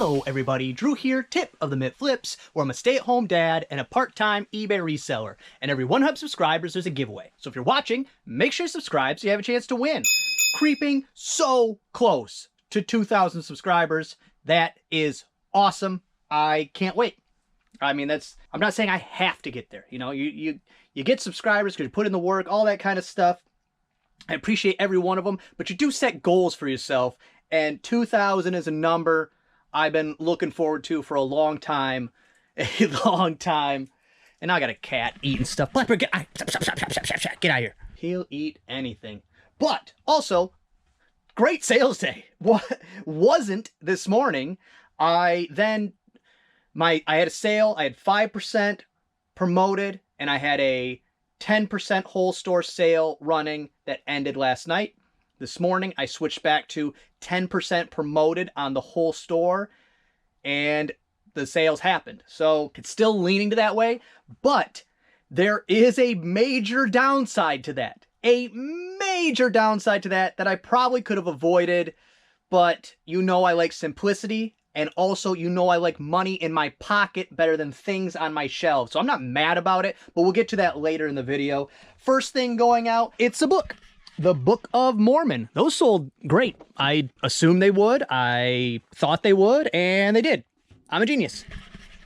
Hello everybody, Drew here, tip of the Mitt Flips, where I'm a stay-at-home dad and a part-time eBay reseller, and every 100 subscribers there's a giveaway. So if you're watching, make sure you subscribe so you have a chance to win. Creeping so close to 2,000 subscribers, that is awesome. I can't wait. I mean, I'm not saying I have to get there. You know, you get subscribers because you put in the work, all that kind of stuff. I appreciate every one of them, but you do set goals for yourself, and 2,000 is a number I've been looking forward to for a long time. A long time. And now I got a cat eating stuff. Blackbird, get out of here. He'll eat anything. But also, great sales day. What wasn't this morning? I had a sale. I had 5% promoted, and I had a 10% whole store sale running that ended last night. This morning, I switched back to 10% promoted on the whole store, and the sales happened. So it's still leaning to that way, but there is a major downside to that. A major downside to that I probably could have avoided, but you know I like simplicity, and also you know I like money in my pocket better than things on my shelves. So I'm not mad about it, but we'll get to that later in the video. First thing going out, it's a book. The Book of Mormon. Those sold great. I assumed they would. I thought they would, and they did. I'm a genius.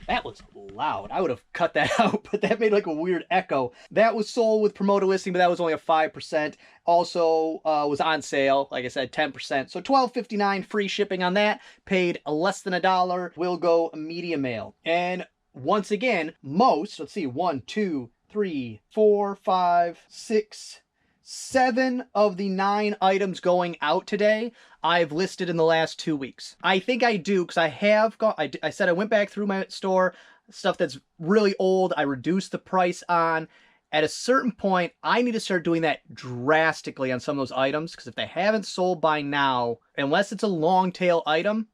That was loud. I would have cut that out, but that made like a weird echo. That was sold with promoted listing, but that was only a 5%. Also was on sale, like I said, 10%. So $12.59 free shipping on that. Paid less than $1. Will go media mail. And once again, let's see, 1, 2, 3, 4, 5, 6, 7 of the 9 items going out today, I've listed in the last 2 weeks. I think I do, because I have got, I said I went back through my store, stuff that's really old, I reduced the price on. At a certain point, I need to start doing that drastically on some of those items, because if they haven't sold by now, unless it's a long tail item,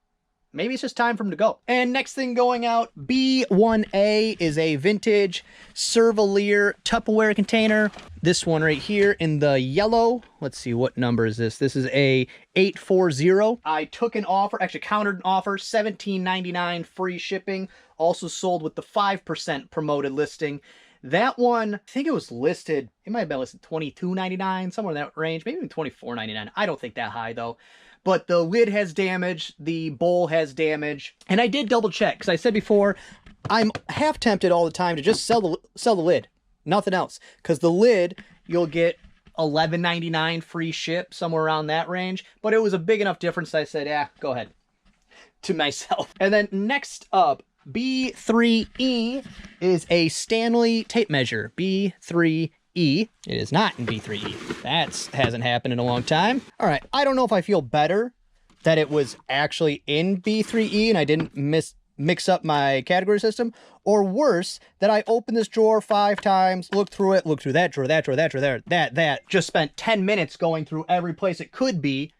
maybe it's just time for them to go. And next thing going out, B1A is a vintage Cervalier Tupperware container. This one right here in the yellow. Let's see, what number is this? This is a 840. I took an offer, actually countered an offer, $17.99 free shipping. Also sold with the 5% promoted listing. That one, I think it was listed, it might have been listed $22.99, somewhere in that range, maybe even $24.99. I don't think that high though. But the lid has damage, the bowl has damage, and I did double check, because I said before, I'm half tempted all the time to just sell the lid, nothing else. Because the lid, you'll get $11.99 free ship, somewhere around that range, but it was a big enough difference that I said, yeah, go ahead, to myself. And then next up, B3E is a Stanley tape measure, B3E. It is not in B3E. That hasn't happened in a long time. All right, I don't know if I feel better that it was actually in B3E and I didn't mix up my category system, or worse, that I opened this drawer 5 times, looked through it, looked through that drawer, that drawer, that drawer, that, just spent 10 minutes going through every place it could be.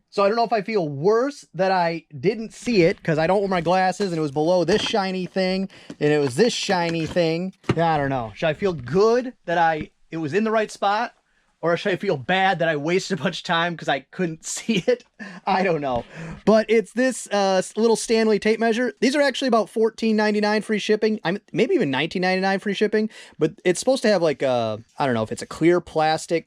So I don't know if I feel worse that I didn't see it because I don't wear my glasses and it was below this shiny thing and it was this shiny thing. I don't know. Should I feel good that it was in the right spot, or should I feel bad that I wasted a bunch of time because I couldn't see it? I don't know. But it's this little Stanley tape measure. These are actually about $14.99 free shipping. Maybe even $19.99 free shipping. But it's supposed to have like I don't know if it's a clear plastic.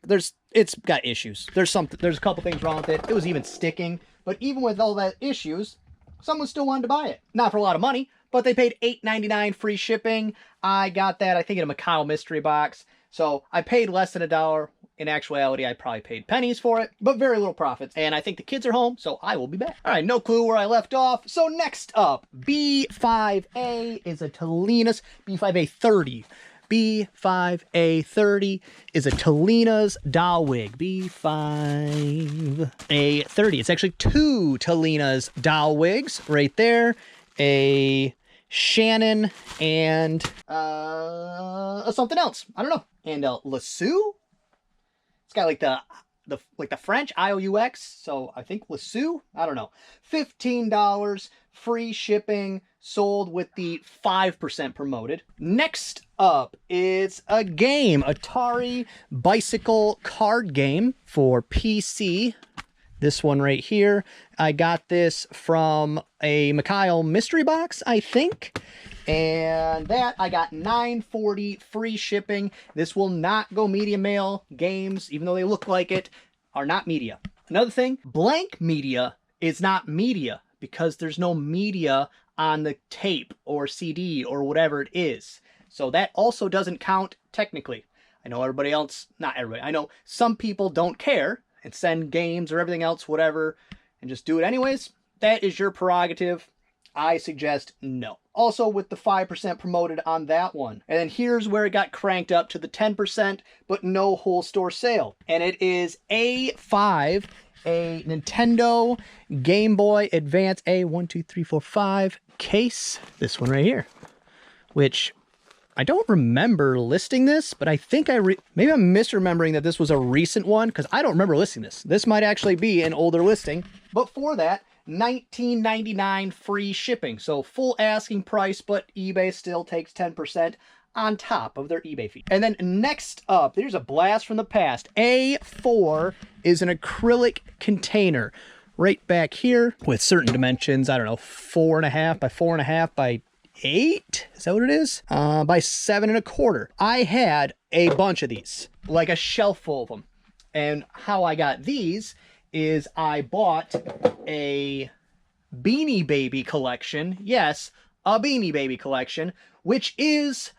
It's got issues. There's a couple things wrong with it. It was even sticking. But even with all that issues, someone still wanted to buy it. Not for a lot of money, but they paid $8.99 free shipping. I got that, I think, in a Macau mystery box. So I paid less than $1. In actuality, I probably paid pennies for it, but very little profits. And I think the kids are home, so I will be back. All right, no clue where I left off. So next up, B5A is a Tolinas B5A30. B5A30 is a Tolinas doll wig. B5A30. It's actually 2 Tolinas doll wigs right there. A Shannon and something else. I don't know. And Lasso. It's got like the French IOUX. So I think Lasso. I don't know. $15 free shipping. Sold with the 5% promoted. Next up is a game, Atari Bicycle card game for PC. This one right here, I got this from a Mikhail mystery box, I think. And that I got $9.40 free shipping. This will not go media mail. Games, even though they look like it, are not media. Another thing, blank media is not media because there's no media on the tape or CD or whatever it is. So that also doesn't count technically. I know everybody else, not everybody, I know some people don't care and send games or everything else, whatever, and just do it anyways. That is your prerogative. I suggest no. Also with the 5% promoted on that one. And then here's where it got cranked up to the 10%, but no whole store sale. And it is A5, a Nintendo Game Boy Advance A12345 case. This one right here, which I don't remember listing this, but I think maybe I'm misremembering that this was a recent one because I don't remember listing this. This might actually be an older listing, but for that, $19.99 free shipping. So full asking price, but eBay still takes 10% on top of their eBay fee. And then next up, there's a blast from the past. A4 is an acrylic container right back here with certain dimensions. I don't know, 4.5 by 4.5 by 8, is that what it is? By 7.25. I had a bunch of these, like a shelf full of them. And how I got these is I bought a Beanie Baby collection. Yes, a Beanie Baby collection, which is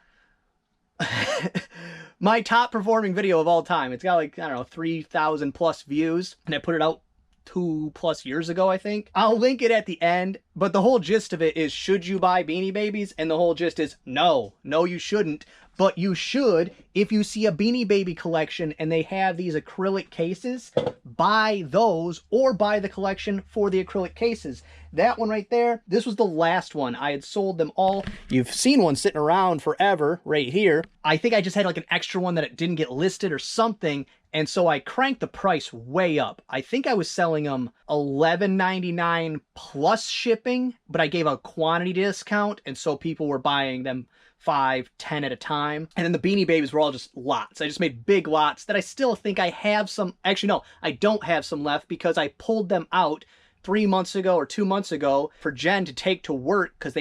my top performing video of all time. It's got like, I don't know, 3,000 plus views, and I put it out 2+ years ago, I think. I'll link it at the end, but the whole gist of it is, should you buy Beanie Babies? And the whole gist is, no, you shouldn't. But you should, if you see a Beanie Baby collection and they have these acrylic cases, buy those or buy the collection for the acrylic cases. That one right there, this was the last one. I had sold them all. You've seen one sitting around forever right here. I think I just had like an extra one that it didn't get listed or something. And so I cranked the price way up. I think I was selling them $11.99 plus shipping, but I gave a quantity discount. And so people were buying them 5, 10 at a time. And then the Beanie Babies were all just lots. I just made big lots that I still think I have some. Actually, no, I don't have some left because I pulled them out 3 months ago or 2 months ago for Jen to take to work because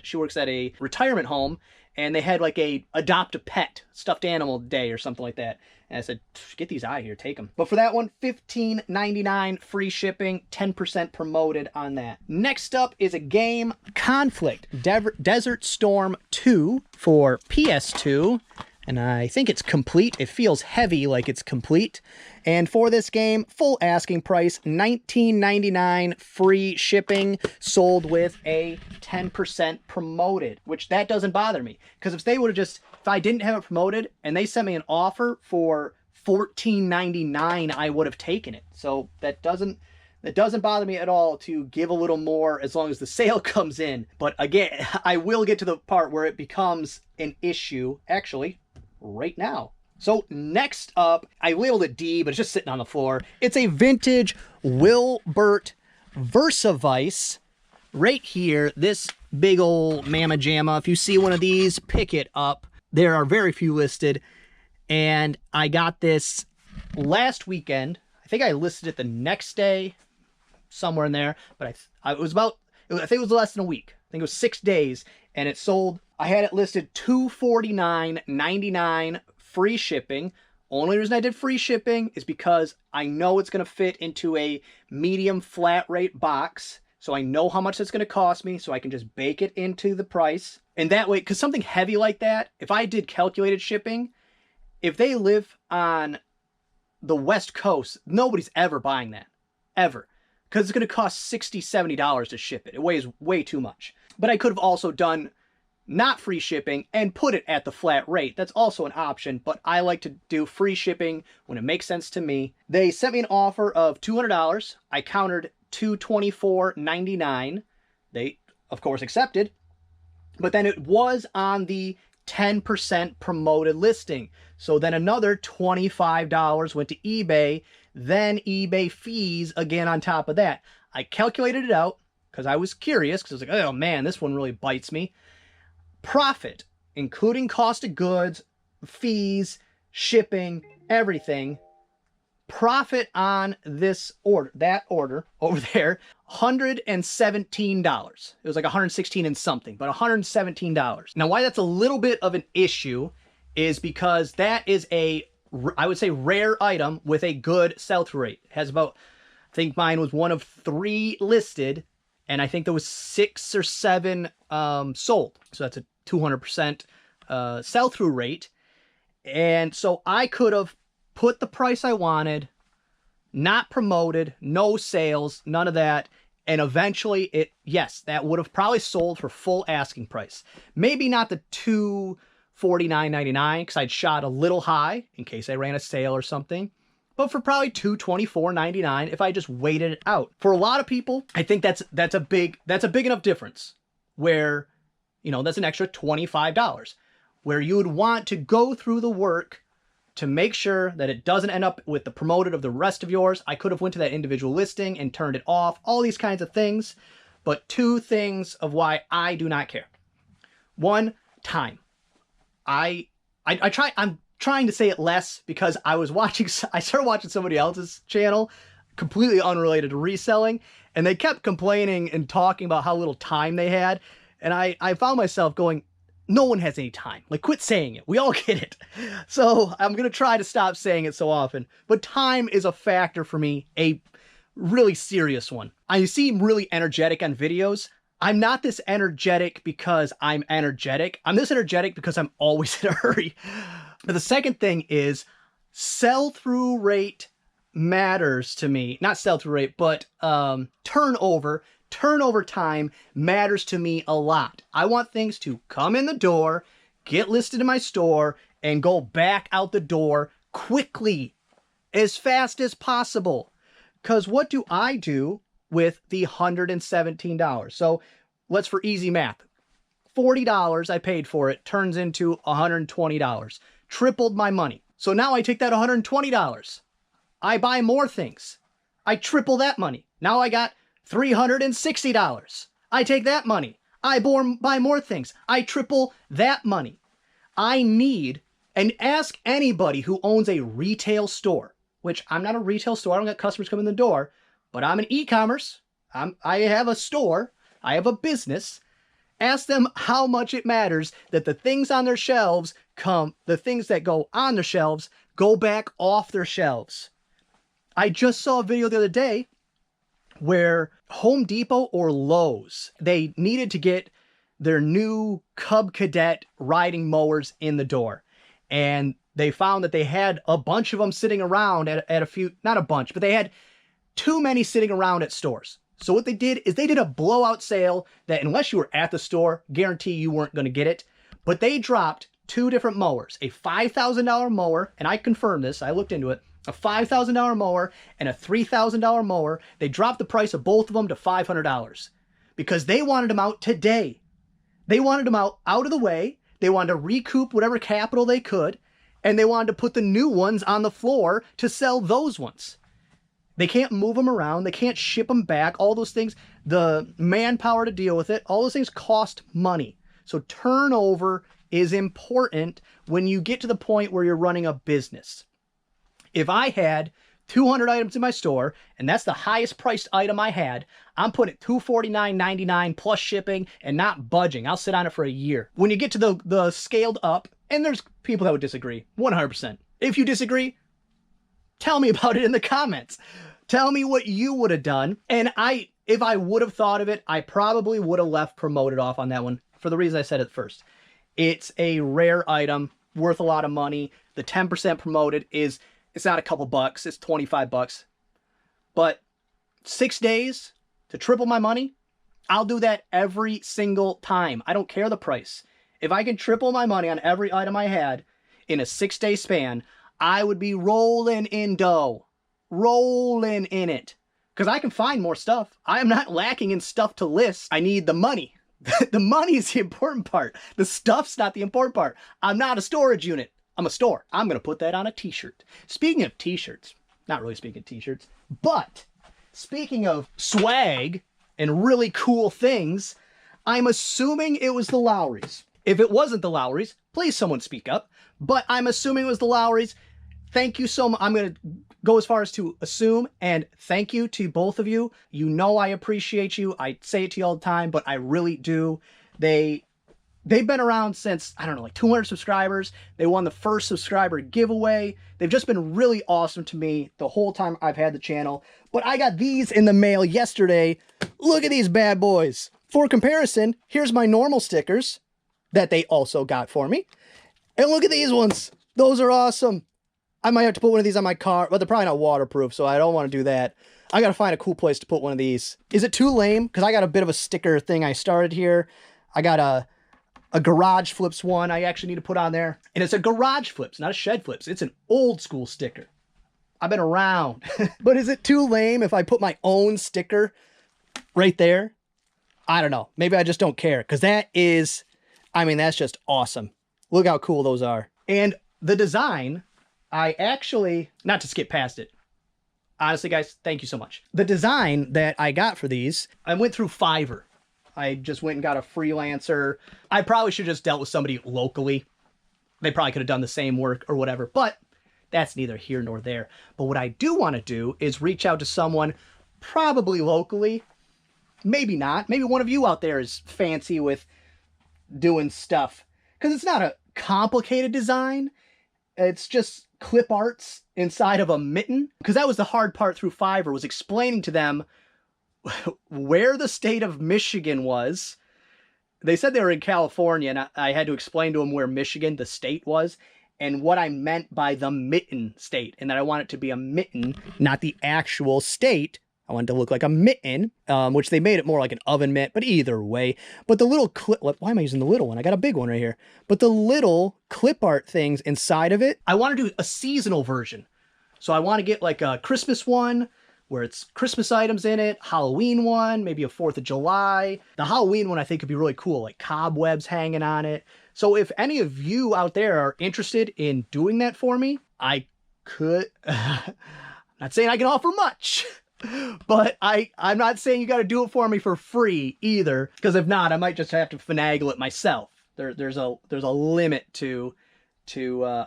she works at a retirement home and they had like a adopt a pet stuffed animal day or something like that. And I said, get these out of here, take them. But for that one, $15.99 free shipping, 10% promoted on that. Next up is a game, Conflict, Desert Storm 2 for PS2. And I think it's complete. It feels heavy like it's complete. And for this game, full asking price, $19.99 free shipping, sold with a 10% promoted, which that doesn't bother me. Because if I didn't have it promoted and they sent me an offer for $14.99, I would have taken it. So that doesn't bother me at all to give a little more as long as the sale comes in. But again, I will get to the part where it becomes an issue, actually, right now. So next up, I labeled it D, but it's just sitting on the floor. It's a vintage Wilbert VersaVice right here. This big old mamma jamma. If you see one of these, pick it up. There are very few listed. And I got this last weekend. I think I listed it the next day, somewhere in there. But I think it was less than a week. I think it was 6 days. And it sold. I had it listed $249.99 free shipping. Only reason I did free shipping is because I know it's going to fit into a medium flat rate box. So I know how much it's going to cost me, so I can just bake it into the price. And that way, because something heavy like that, if I did calculated shipping, if they live on the West Coast, nobody's ever buying that. Ever. Because it's going to cost $60, $70 to ship it. It weighs way too much. But I could have also done not free shipping and put it at the flat rate. That's also an option, but I like to do free shipping when it makes sense to me. They sent me an offer of $200. I countered $224.99. They, of course, accepted, but then it was on the 10% promoted listing. So then another $25 went to eBay, then eBay fees again on top of that. I calculated it out because I was curious, because I was like, oh man, this one really bites me. Profit, including cost of goods, fees, shipping, everything, Profit on this order, that order over there, $117. It was like 116 and something, but $117. Now, why that's a little bit of an issue is because that is a, I would say, rare item with a good sell-through rate. It has about, I think mine was one of 3 listed, and I think there was 6 or 7 sold. So that's a 200% sell-through rate. And so I could have put the price I wanted, not promoted, no sales, none of that. And eventually it, yes, that would have probably sold for full asking price. Maybe not the $249.99 because I'd shot a little high in case I ran a sale or something. But for probably $224.99 if I just waited it out. For a lot of people, I think that's a big enough difference where, you know, that's an extra $25 where you would want to go through the work to make sure that it doesn't end up with the promoted of the rest of yours. I could have went to that individual listing and turned it off, all these kinds of things. But 2 things of why I do not care. 1, time. I'm trying to say it less because I started watching somebody else's channel, completely unrelated to reselling, and they kept complaining and talking about how little time they had. And I found myself going, no one has any time. Like, quit saying it. We all get it. So I'm going to try to stop saying it so often. But time is a factor for me, a really serious one. I seem really energetic on videos. I'm not this energetic because I'm energetic. I'm this energetic because I'm always in a hurry. But the second thing is sell-through rate matters to me. Not sell-through rate, but turnover time matters to me a lot. I want things to come in the door, get listed in my store, and go back out the door quickly, as fast as possible. Because what do I do with the $117? So let's, for easy math, $40 I paid for it turns into $120. Tripled my money. So now I take that $120. I buy more things. I triple that money. Now I got $360. I take that money. I buy more things. I triple that money. I need, and ask anybody who owns a retail store, which I'm not a retail store. I don't got customers coming in the door, but I'm an e-commerce. I have a store. I have a business. Ask them how much it matters that the things on their shelves the things that go on their shelves go back off their shelves. I just saw a video the other day where Home Depot or Lowe's, they needed to get their new Cub Cadet riding mowers in the door. And they found that they had a bunch of them sitting around at a few, not a bunch, but they had too many sitting around at stores. So what they did is they did a blowout sale that unless you were at the store, guarantee you weren't going to get it. But they dropped 2 different mowers, a $5,000 mower, and I confirmed this, I looked into it, a $5,000 mower and a $3,000 mower. They dropped the price of both of them to $500 because they wanted them out today. They wanted them out of the way. They wanted to recoup whatever capital they could, and they wanted to put the new ones on the floor to sell those ones. They can't move them around. They can't ship them back. All those things, the manpower to deal with it, all those things cost money. So turnover is important when you get to the point where you're running a business. If I had 200 items in my store, and that's the highest priced item I had, I'm putting it $249.99 plus shipping and not budging. I'll sit on it for a year. When you get to the scaled up, and there's people that would disagree, 100%. If you disagree, tell me about it in the comments. Tell me what you would have done. And if I would have thought of it, I probably would have left promoted off on that one for the reason I said it first. It's a rare item, worth a lot of money. The 10% promoted is, it's not a couple bucks, it's 25 bucks. But 6 days to triple my money, I'll do that every single time. I don't care the price. If I can triple my money on every item I had in a 6-day span, I would be rolling in dough. Rolling in it. Because I can find more stuff. I am not lacking in stuff to list. I need the money. The money is the important part. The stuff's not the important part. I'm not a storage unit. I'm a store. I'm going to put that on a t-shirt. Speaking of t-shirts, not really speaking of t-shirts, but speaking of swag and really cool things, I'm assuming it was the Lowrys. If it wasn't the Lowrys, please someone speak up. But I'm assuming it was the Lowrys. Thank you so much. I'm going to go as far as to assume and thank you to both of you. You know I appreciate you. I say it to you all the time, but I really do. They've been around since, I don't know, like 200 subscribers. They won the first subscriber giveaway. They've just been really awesome to me the whole time I've had the channel. But I got these in the mail yesterday. Look at these bad boys. For comparison, here's my normal stickers that they also got for me. And look at these ones. Those are awesome. I might have to put one of these on my car, but they're probably not waterproof, so I don't want to do that. I got to find a cool place to put one of these. Is it too lame? Because I got a bit of a sticker thing I started here. I got a garage flips one I actually need to put on there. And it's a garage flips, not a shed flips. It's an old school sticker. I've been around. But is it too lame if I put my own sticker right there? I don't know. Maybe I just don't care. Because that is, I mean, that's just awesome. Look how cool those are. And the design, I actually, not to skip past it. Honestly, guys, thank you so much. The design that I got for these, I went through Fiverr. I just went and got a freelancer. I probably should have just dealt with somebody locally. They probably could have done the same work or whatever, but that's neither here nor there. But what I do want to do is reach out to someone probably locally. Maybe not. Maybe one of you out there is fancy with doing stuff. Because it's not a complicated design. It's just clip arts inside of a mitten. Because that was the hard part through Fiverr, was explaining to them where the state of Michigan was. They said they were in California, and I had to explain to them where Michigan, the state, was, and what I meant by the mitten state, and that I want it to be a mitten, not the actual state. I wanted to look like a mitten, which they made it more like an oven mitt, but either way. But the little clip, why am I using the little one? I got a big one right here. But the little clip art things inside of it, I want to do a seasonal version. So I want to get like a Christmas one, where it's Christmas items in it, Halloween one, maybe a 4th of July. The Halloween one I think could be really cool, like cobwebs hanging on it. So if any of you out there are interested in doing that for me, I could, not saying I can offer much, but I'm not saying you got to do it for me for free either, because if not, I might just have to finagle it myself. There's a limit to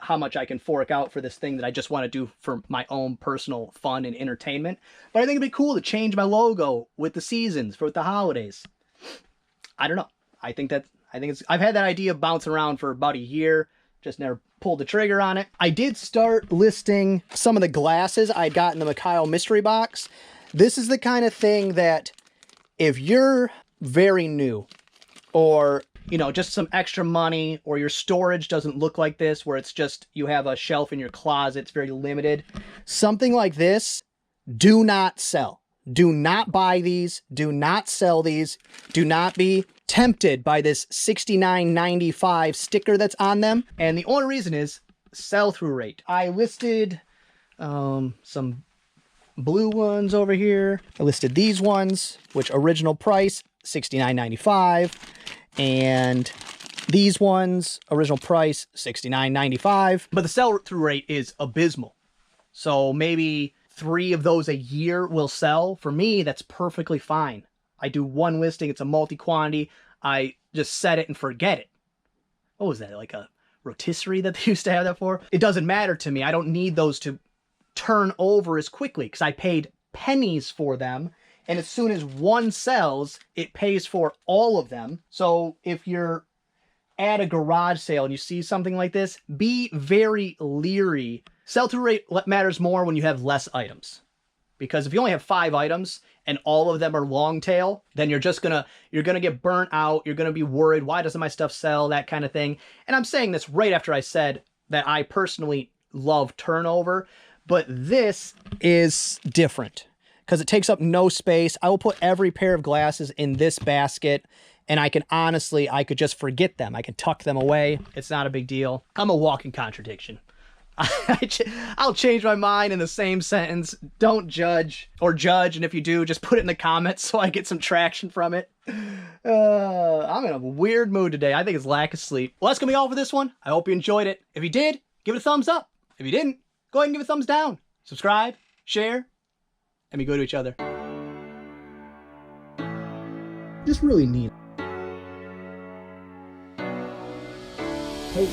how much I can fork out for this thing that I just want to do for my own personal fun and entertainment. But I think it'd be cool to change my logo with the seasons, with the holidays. I don't know. I've had that idea bouncing around for about a year, just never pulled the trigger on it. I did start listing some of the glasses I got in the Mikhail mystery box. This is the kind of thing that if you're very new, or you know, just some extra money, or your storage doesn't look like this, where it's just, you have a shelf in your closet, it's very limited. Something like this, do not sell. Do not buy these. Do not sell these. Do not be tempted by this $69.95 sticker that's on them. And the only reason is sell-through rate. I listed some blue ones over here. I listed these ones, which original price, $69.95. And these ones, original price, $69.95. But the sell-through rate is abysmal. So maybe 3 of those a year will sell. For me, that's perfectly fine. I do one listing. It's a multi-quantity. I just set it and forget it. What was that, like a rotisserie that they used to have that for? It doesn't matter to me. I don't need those to turn over as quickly because I paid pennies for them. And as soon as one sells, it pays for all of them. So if you're at a garage sale and you see something like this, be very leery. Sell-through rate matters more when you have less items. Because if you only have 5 items and all of them are long tail, then you're gonna get burnt out. You're gonna be worried, why doesn't my stuff sell? That kind of thing. And I'm saying this right after I said that I personally love turnover, but this is different because it takes up no space. I will put every pair of glasses in this basket, and I could just forget them. I can tuck them away. It's not a big deal. I'm a walking contradiction. I'll change my mind in the same sentence. Don't judge, or judge, and if you do, just put it in the comments so I get some traction from it. I'm in a weird mood today. I think it's lack of sleep. Well, that's gonna be all for this one. I hope you enjoyed it. If you did, give it a thumbs up. If you didn't, go ahead and give it a thumbs down. Subscribe, share, and we go to each other. Just really neat. Hey,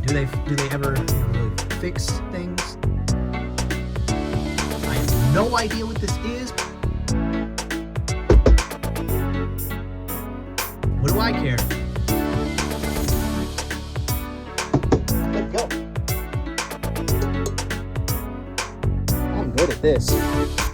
Do they ever really fix things. I have no idea what this is. What do I care? Let go. I'm good at this.